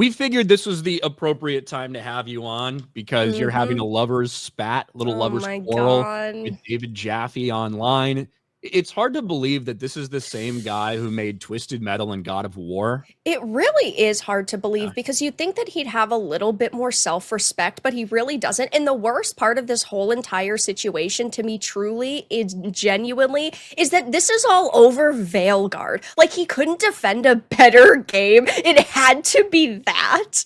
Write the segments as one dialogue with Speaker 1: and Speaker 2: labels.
Speaker 1: we figured this was the appropriate time to have you on because you're having a lovers spat, little
Speaker 2: Oh
Speaker 1: lovers
Speaker 2: my
Speaker 1: quarrel with
Speaker 2: God.
Speaker 1: David Jaffe online. It's hard to believe that this is the same guy who made Twisted Metal and God of War.
Speaker 2: It really is hard to
Speaker 1: Yeah.
Speaker 2: believe because you'd think that he'd have a little bit more self-respect, but he really doesn't. And the worst part of this whole entire situation to me truly is genuinely is that this is all over Veilguard. Like he couldn't defend a better game. It had to be that.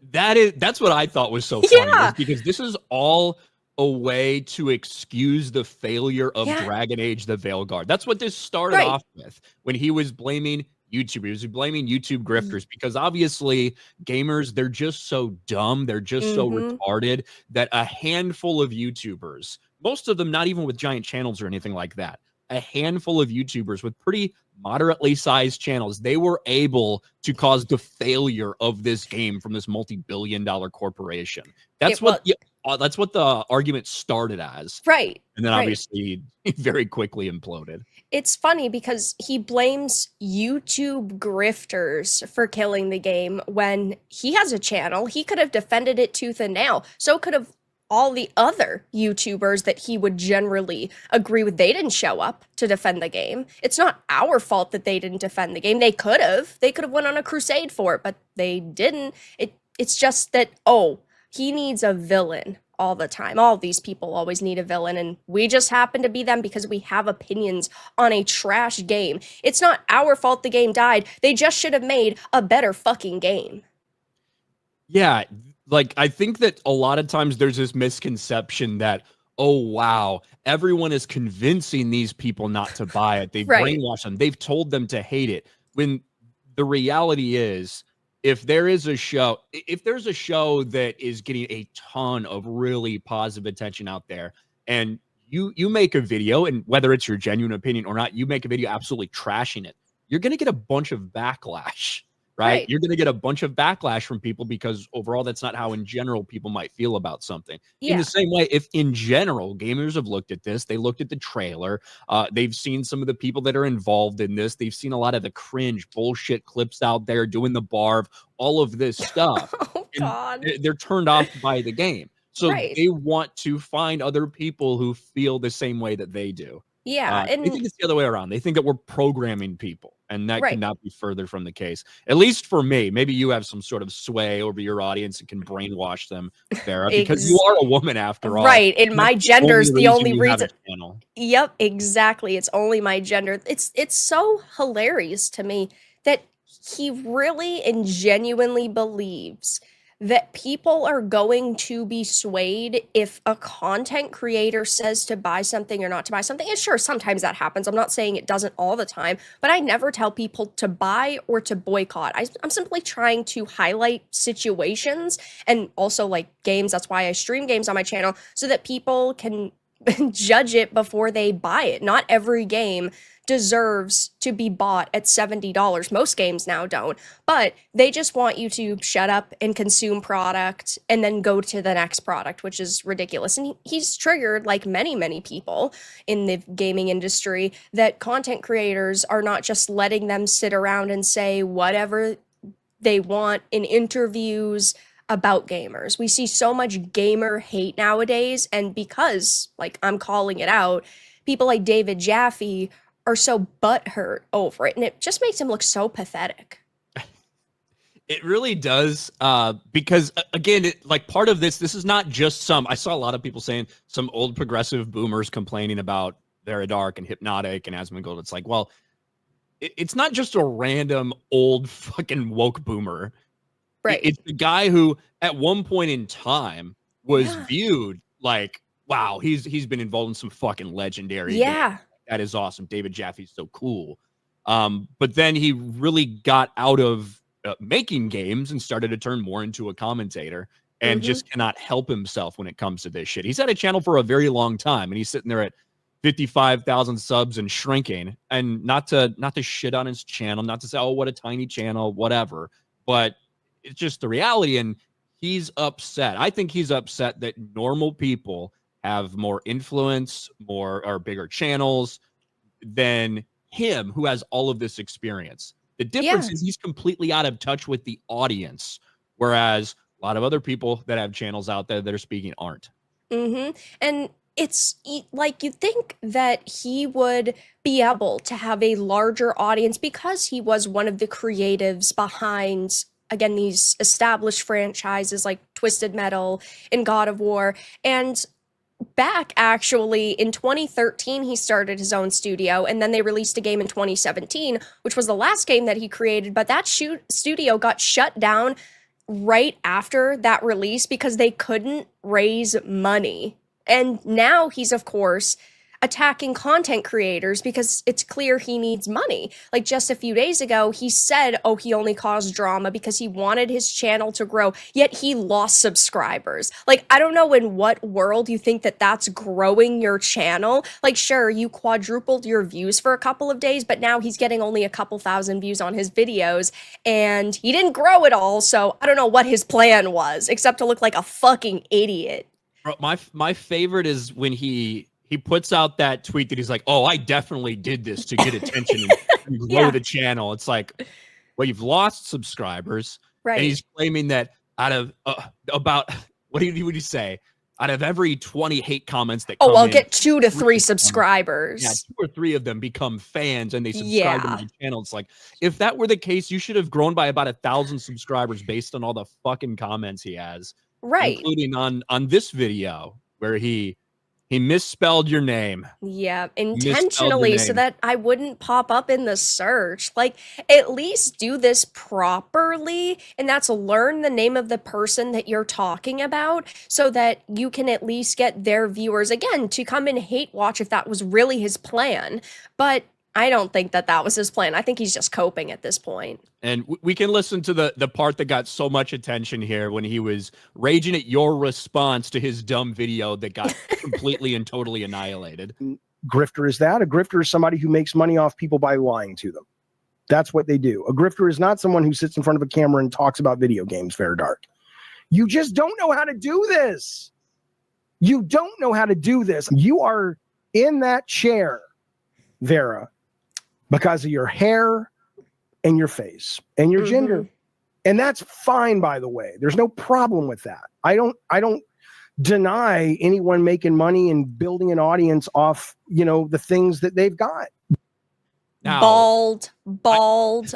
Speaker 1: That's what I thought was so funny is because this is all a way to excuse the failure of Dragon Age the Veilguard. That's what this started off with when he was blaming YouTubers. He was blaming YouTube grifters because obviously gamers, they're just so dumb, they're just so retarded that a handful of YouTubers, most of them not even with giant channels or anything like that, a handful of YouTubers with pretty moderately sized channels, they were able to cause the failure of this game from this multi-billion-dollar corporation. That's what the argument started as.
Speaker 2: Right.
Speaker 1: And then obviously it very quickly imploded.
Speaker 2: It's funny because he blames YouTube grifters for killing the game when he has a channel. He could have defended it tooth and nail. So could have all the other YouTubers that he would generally agree with. They didn't show up to defend the game. It's not our fault that they didn't defend the game. They could have. They could have went on a crusade for it, but they didn't. It's just that, oh, he needs a villain all the time. All these people always need a villain, and we just happen to be them because we have opinions on a trash game. It's not our fault the game died. They just should have made a better fucking game.
Speaker 1: Yeah, like I think that a lot of times there's this misconception that, oh wow, everyone is convincing these people not to buy it. They've brainwashed them. They've told them to hate it. When the reality is, if there's a show that is getting a ton of really positive attention out there, and you make a video, and whether it's your genuine opinion or not, you make a video absolutely trashing it, you're going to get a bunch of backlash, right? You're going to get a bunch of backlash from people because overall, that's not how in general people might feel about something. In the same way, if in general gamers have looked at this, they looked at the trailer, they've seen some of the people that are involved in this, they've seen a lot of the cringe bullshit clips out there doing the barf, all of this stuff.
Speaker 2: Oh, God.
Speaker 1: They're turned off by the game. So they want to find other people who feel the same way that they do.
Speaker 2: Yeah.
Speaker 1: I think it's the other way around. They think that we're programming people, and that cannot be further from the case. At least for me. Maybe you have some sort of sway over your audience and can brainwash them, Vara, because you are a woman after all.
Speaker 2: Right. And my gender is the only reason.
Speaker 1: Channel.
Speaker 2: Yep, exactly. It's only my gender. It's so hilarious to me that he really and genuinely believes that people are going to be swayed if a content creator says to buy something or not to buy something. And sure, sometimes that happens. I'm not saying it doesn't all the time, but I never tell people to buy or to boycott. I'm simply trying to highlight situations and also like games. That's why I stream games on my channel so that people can judge it before they buy it. Not every game deserves to be bought at $70. Most games now don't, but they just want you to shut up and consume product and then go to the next product, which is ridiculous. And he's triggered, like many people in the gaming industry, that content creators are not just letting them sit around and say whatever they want in interviews about gamers. We see so much gamer hate nowadays, and because, like, I'm calling it out, people like David Jaffe are so butthurt over it, and it just makes him look so pathetic.
Speaker 1: It really does, because again, like part of this is not just I saw a lot of people saying some old progressive boomers complaining about Very Dark and Hypnotic and Asmongold. It's like, well, it's not just a random old fucking woke boomer.
Speaker 2: Right.
Speaker 1: It's the guy who at one point in time was viewed like, wow, he's been involved in some fucking legendary games. That is awesome. David Jaffe's so cool. But then he really got out of making games and started to turn more into a commentator and just cannot help himself when it comes to this shit. He's had a channel for a very long time, and he's sitting there at 55,000 subs and shrinking. And not to shit on his channel, not to say, oh, what a tiny channel, whatever. But it's just the reality, and he's upset. I think he's upset that normal people have more influence, more or bigger channels than him, who has all of this experience. The difference is he's completely out of touch with the audience, whereas a lot of other people that have channels out there that are speaking aren't.
Speaker 2: And it's like, you'd think that he would be able to have a larger audience because he was one of the creatives behind, again, these established franchises like Twisted Metal and God of War. And back actually in 2013, he started his own studio, and then they released a game in 2017, which was the last game that he created. But that studio got shut down right after that release because they couldn't raise money. And now he's, of course, attacking content creators because it's clear he needs money. Like, just a few days ago, he said, oh, he only caused drama because he wanted his channel to grow, yet he lost subscribers. Like, I don't know in what world you think that that's growing your channel. Like, sure, you quadrupled your views for a couple of days, but now he's getting only a couple thousand views on his videos, and he didn't grow at all, so I don't know what his plan was, except to look like a fucking idiot.
Speaker 1: Bro, my favorite is when he puts out that tweet that he's like, oh, I definitely did this to get attention and grow the channel. It's like, well, you've lost subscribers.
Speaker 2: Right.
Speaker 1: And he's claiming that out of about, what would you say? Out of every 20 hate comments that come
Speaker 2: I'll
Speaker 1: in,
Speaker 2: get 2 to 3 subscribers.
Speaker 1: Yeah, 2 or 3 of them become fans and they subscribe to my channel. It's like, if that were the case, you should have grown by about 1,000 subscribers based on all the fucking comments he has.
Speaker 2: Right.
Speaker 1: Including on this video where he misspelled your name.
Speaker 2: Yeah, intentionally, so that I wouldn't pop up in the search. Like, at least do this properly, and that's learn the name of the person that you're talking about so that you can at least get their viewers, again, to come and hate watch if that was really his plan. But I don't think that that was his plan. I think he's just coping at this point.
Speaker 1: And we can listen to the part that got so much attention here when he was raging at your response to his dumb video that got completely and totally annihilated.
Speaker 3: Grifter is that. A grifter is somebody who makes money off people by lying to them. That's what they do. A grifter is not someone who sits in front of a camera and talks about video games, Fair Dark. You just don't know how to do this. You don't know how to do this. You are in that chair, Vara, because of your hair and your face and your gender. And that's fine, by the way. There's no problem with that. I don't deny anyone making money and building an audience off, the things that they've got.
Speaker 1: Now,
Speaker 2: bald,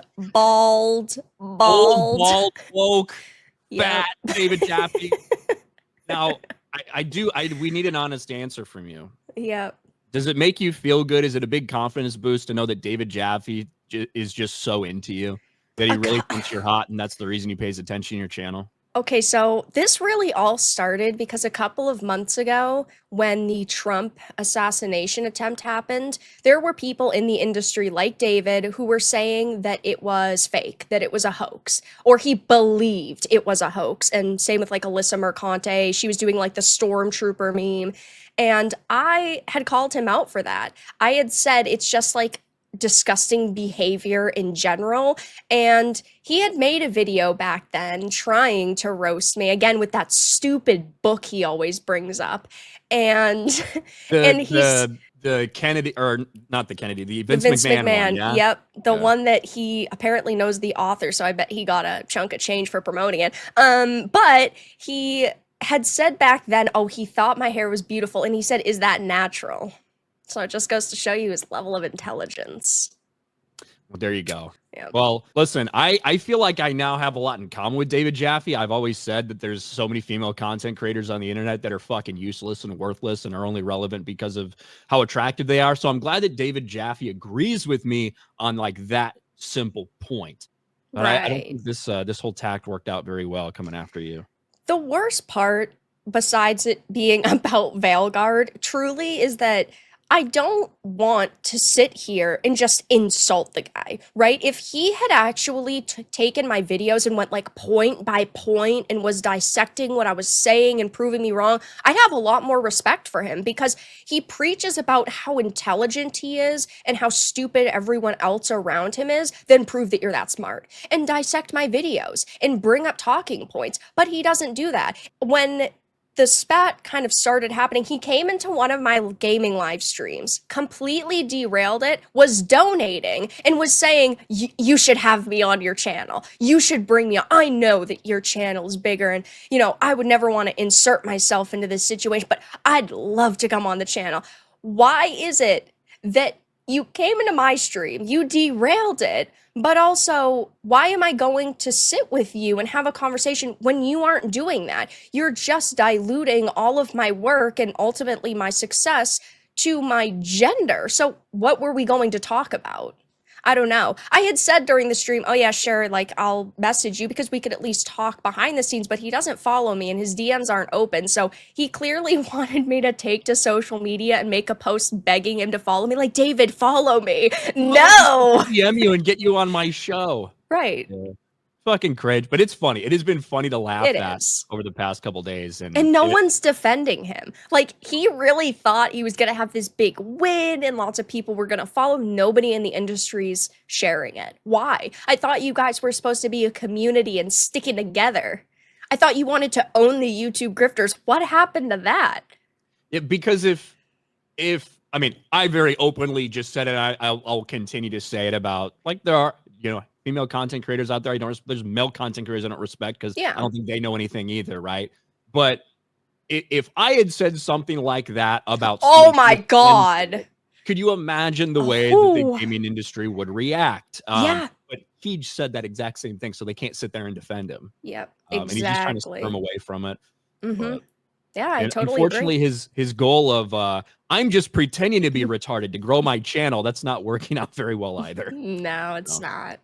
Speaker 1: woke, fat, David Jaffe. Now, we need an honest answer from you.
Speaker 2: Yeah.
Speaker 1: Does it make you feel good? Is it a big confidence boost to know that David Jaffe is just so into you that he really thinks you're hot and that's the reason he pays attention to your channel?
Speaker 2: Okay, so this really all started because a couple of months ago, when the Trump assassination attempt happened, there were people in the industry like David who were saying that it was fake, that it was a hoax, or he believed it was a hoax. And same with like Alyssa Mercante. She was doing like the stormtrooper meme. And I had called him out for that. I had said it's just like disgusting behavior in general. And he had made a video back then trying to roast me, again, with that stupid book he always brings up. And
Speaker 1: the Kennedy, or not the Kennedy, the Vince McMahon one, yeah?
Speaker 2: Yep, the one that he apparently knows the author, so I bet he got a chunk of change for promoting it. But he had said back then, oh, he thought my hair was beautiful, and he said, is that natural? So it just goes to show you his level of intelligence.
Speaker 1: Well, there you go.
Speaker 2: Yeah.
Speaker 1: Well, listen, I feel like I now have a lot in common with David Jaffe. I've always said that there's so many female content creators on the internet that are fucking useless and worthless and are only relevant because of how attractive they are. So I'm glad that David Jaffe agrees with me on like that simple point. But I don't think this whole tact worked out very well coming after you.
Speaker 2: The worst part, besides it being about Veilguard, truly is that I don't want to sit here and just insult the guy, right? If he had actually taken my videos and went like point by point and was dissecting what I was saying and proving me wrong, I'd have a lot more respect for him, because he preaches about how intelligent he is and how stupid everyone else around him is, then prove that you're that smart and dissect my videos and bring up talking points. But he doesn't do that. When the spat kind of started happening, he came into one of my gaming live streams, completely derailed it, was donating, and was saying, you should have me on your channel. You should bring me on. I know that your channel is bigger, and, you know, I would never want to insert myself into this situation, but I'd love to come on the channel. Why is it that you came into my stream, you derailed it, but also, why am I going to sit with you and have a conversation when you aren't doing that? You're just diluting all of my work and ultimately my success to my gender. So what were we going to talk about? I don't know. I had said during the stream, oh yeah, sure, like I'll message you because we could at least talk behind the scenes, but he doesn't follow me and his DMs aren't open. So he clearly wanted me to take to social media and make a post begging him to follow me. Like, David, follow me. No.
Speaker 1: DM you and get you on my show.
Speaker 2: Right.
Speaker 1: Yeah. Fucking cringe, but it's funny. It has been funny to laugh at
Speaker 2: is.
Speaker 1: over the past couple days, and
Speaker 2: no one's defending him. Like, he really thought he was gonna have this big win and lots of people were gonna follow. Nobody in the industry's sharing it. Why? I thought you guys were supposed to be a community and sticking together. I thought you wanted to own the YouTube grifters. What happened to that?
Speaker 1: Yeah, because if I mean, I very openly just said it. I'll continue to say it about, like, there are, you know, female content creators out there. There's male content creators I don't respect because I don't think they know anything either, right? But if I had said something like that about,
Speaker 2: oh my god,
Speaker 1: could you imagine the way that the gaming industry would react?
Speaker 2: Yeah.
Speaker 1: But he just said that exact same thing, so they can't sit there and defend him.
Speaker 2: Yep,
Speaker 1: exactly. And he's just trying to steer him away from it.
Speaker 2: Mm-hmm. Yeah, I totally
Speaker 1: unfortunately,
Speaker 2: agree.
Speaker 1: his goal of I'm just pretending to be retarded to grow my channel, that's not working out very well either.
Speaker 2: No, it's not.